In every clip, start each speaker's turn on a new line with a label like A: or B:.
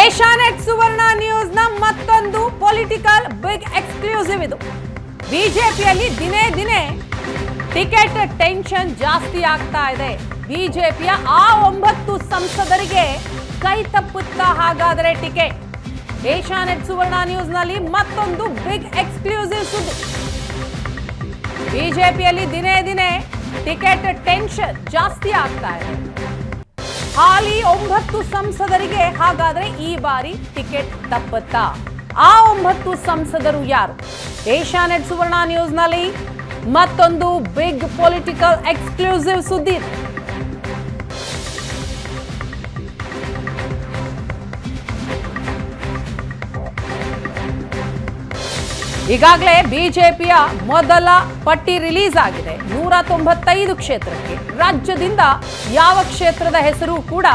A: Asianet ಸುವರ್ಣ ನ್ಯೂಸ್ನ ಮತ್ತೊಂದು political big exclusive ಇದು. ಬಿಜೆಪಿಯಲ್ಲಿ ದಿನೇ ದಿನೇ ಟಿಕೆಟ್ ಟೆನ್ಷನ್ ಜಾಸ್ತಿ ಆಗ್ತಾ ಇದೆ. ಬಿಜೆಪಿಯ ಆ 9 ಸಂಸದರಿಗೆ ಕೈ ತಪ್ಪುತ್ತಾ ಹಾಗಾದರೆ ಟಿಕೆಟ್? ಏಷ್ಯಾನೆಟ್ ಸುವರ್ಣ ನ್ಯೂಸ್ನಲ್ಲಿ ಮತ್ತೊಂದು ಬಿಗ್ ಎಕ್ಸ್ಕ್ಲೂಸಿವ್ ಸುದ್ದಿ. ಬಿಜೆಪಿಯಲ್ಲಿ ದಿನೇ ದಿನೇ ಟಿಕೆಟ್ ಟೆನ್ಷನ್ ಜಾಸ್ತಿ ಆಗ್ತಾ ಇದೆ. ಹಾಲಿ 9 ಸಂಸದರಿಗೆ ಹಾಗಾದ್ರೆ ಈ ಬಾರಿ ಟಿಕೆಟ್ ತಪ್ಪುತ್ತಾ? ಆ 9 ಸಂಸದರು ಯಾರು? ಏಷ್ಯಾನೆಟ್ ಸುವರ್ಣ ನ್ಯೂಸ್ನಲ್ಲಿ ಮತ್ತೊಂದು ಬಿಗ್ ಪೊಲಿಟಿಕಲ್ ಎಕ್ಸ್ಕ್ಲೂಸಿವ್ ಸುದ್ದಿ. ಈಗಾಗಲೇ ಬಿಜೆಪಿಯ ಮೊದಲ ಪಟ್ಟಿ ರಿಲೀಸ್ ಆಗಿದೆ. 195 ಕ್ಷೇತ್ರಕ್ಕೆ. ರಾಜ್ಯದಿಂದ ಯಾವ ಕ್ಷೇತ್ರದ ಹೆಸರು ಕೂಡ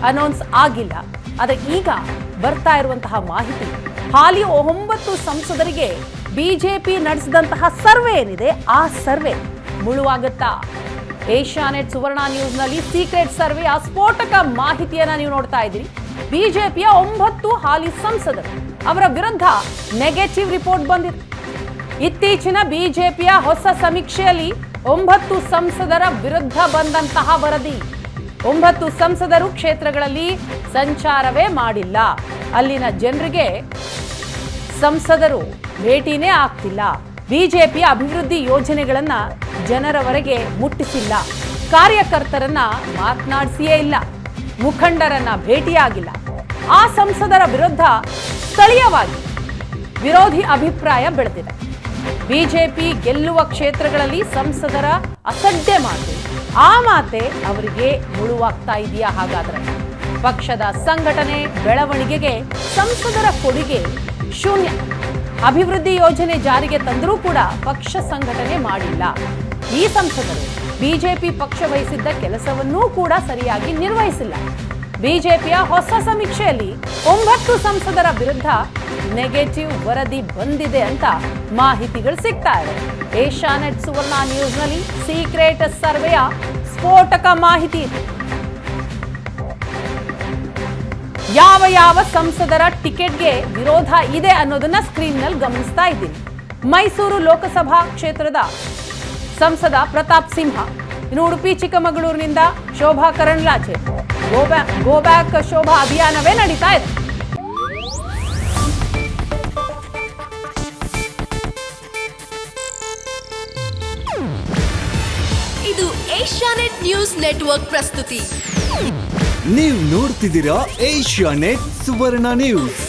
A: ಅನೌನ್ಸ್ ಆಗಿಲ್ಲ. ಆದರೆ ಈಗ ಬರ್ತಾ ಇರುವಂತಹ ಮಾಹಿತಿ, ಹಾಲಿ 9 ಸಂಸದರಿಗೆ ಬಿಜೆಪಿ ನಡೆಸಿದಂತಹ ಸರ್ವೆ ಏನಿದೆ, ಆ ಸರ್ವೆ ಮುಳುವಾಗುತ್ತಾ? ಏಷ್ಯಾನೆಟ್ ಸುವರ್ಣ ನ್ಯೂಸ್ನಲ್ಲಿ ಸೀಕ್ರೆಟ್ ಸರ್ವೆಯ ಸ್ಫೋಟಕ ಮಾಹಿತಿಯನ್ನ ನೀವು ನೋಡ್ತಾ ಇದ್ದೀರಿ. ಬಿಜೆಪಿಯ 9 ಹಾಲಿ ಸಂಸದರು, ಅವರ ವಿರುದ್ಧ ನೆಗೆಟಿವ್ ರಿಪೋರ್ಟ್ ಬಂದಿದೆ. ಇತ್ತೀಚಿನ ಬಿಜೆಪಿಯ ಹೊಸ ಸಮೀಕ್ಷೆಯಲ್ಲಿ 9 ಸಂಸದರ ವಿರುದ್ಧ ಬಂದಂತಹ ವರದಿ. 9 ಸಂಸದರು ಕ್ಷೇತ್ರಗಳಲ್ಲಿ ಸಂಚಾರವೇ ಮಾಡಿಲ್ಲ. ಅಲ್ಲಿನ ಜನರಿಗೆ ಸಂಸದರು ಭೇಟಿನೇ ಆಗ್ತಿಲ್ಲ. ಬಿಜೆಪಿಯ ಅಭಿವೃದ್ಧಿ ಯೋಜನೆಗಳನ್ನ ಜನರವರೆಗೆ ಮುಟ್ಟಿಸಿಲ್ಲ. ಕಾರ್ಯಕರ್ತರನ್ನ ಮಾತನಾಡಿಸಿಯೇ ಇಲ್ಲ. ಮುಖಂಡರನ್ನ ಭೇಟಿಯಾಗಿಲ್ಲ. ಆ ಸಂಸದರ ವಿರುದ್ಧ ಸ್ಥಳೀಯವಾಗಿ ವಿರೋಧಿ ಅಭಿಪ್ರಾಯ ಬೆಳೆದಿದೆ. ಬಿಜೆಪಿ ಗೆಲ್ಲುವ ಕ್ಷೇತ್ರಗಳಲ್ಲಿ ಸಂಸದರ ಅಸಡ್ಡೆ ಮಾತು, ಆ ಮಾತೆ ಅವರಿಗೆ ಮುಳುವಾಗ್ತಾ ಇದೆಯಾ? ಹಾಗಾದ್ರೆ ಪಕ್ಷದ ಸಂಘಟನೆ ಬೆಳವಣಿಗೆಗೆ ಸಂಸದರ ಕೊಡುಗೆ ಶೂನ್ಯ. ಅಭಿವೃದ್ಧಿ ಯೋಜನೆ ಜಾರಿಗೆ ತಂದರೂ ಕೂಡ ಪಕ್ಷ ಸಂಘಟನೆ ಮಾಡಿಲ್ಲ. ಈ ಸಂಸದರು ಬಿಜೆಪಿ ಪಕ್ಷ ವಹಿಸಿದ್ದ ಕೆಲಸವನ್ನೂ ಕೂಡ ಸರಿಯಾಗಿ ನಿರ್ವಹಿಸಿಲ್ಲ. ಬಿಜೆಪಿಯ ಹೊಸ ಸಮೀಕ್ಷೆಯಲ್ಲಿ 9 ಸಂಸದರ ವಿರುದ್ಧ ನೆಗೆಟಿವ್ ವರದಿ ಬಂದಿದೆ ಅಂತ ಮಾಹಿತಿಗಳು ಸಿಗ್ತಾ ಇದೆ. ಏಷ್ಯಾನೆಟ್ ಸುವರ್ಣ ನ್ಯೂಸ್ನಲ್ಲಿ ಸೀಕ್ರೆಟ್ ಸರ್ವೆಯ ಸ್ಫೋಟಕ ಮಾಹಿತಿ ಇದೆ. ಯಾವ ಸಂಸದರ ಟಿಕೆಟ್ಗೆ ವಿರೋಧ ಇದೆ ಅನ್ನೋದನ್ನ ಸ್ಕ್ರೀನ್ ನಲ್ಲಿ ಗಮನಿಸ್ತಾ ಇದ್ದೀನಿ. ಮೈಸೂರು ಲೋಕಸಭಾ ಕ್ಷೇತ್ರದ ಸಂಸದ ಪ್ರತಾಪ್ ಸಿಂಹ, ಇನ್ನು ಉಡುಪಿ ಚಿಕ್ಕಮಗಳೂರಿನಿಂದ ಶೋಭಾ ಕರಂದ್ಲಾಜೆ, ಗೋ ಬ್ಯಾಕ್ ಶೋಭಾ ಅಭಿಯಾನವೇ ನಡೀತಾ ಇದೆ.
B: ಇದು ಏಷ್ಯಾನೆಟ್ ನ್ಯೂಸ್ ನೆಟ್ವರ್ಕ್ ಪ್ರಸ್ತುತಿ.
C: ನೀವು ನೋಡ್ತಿದ್ದೀರಾ ಏಷ್ಯಾನೆಟ್ ಸುವರ್ಣ ನ್ಯೂಸ್.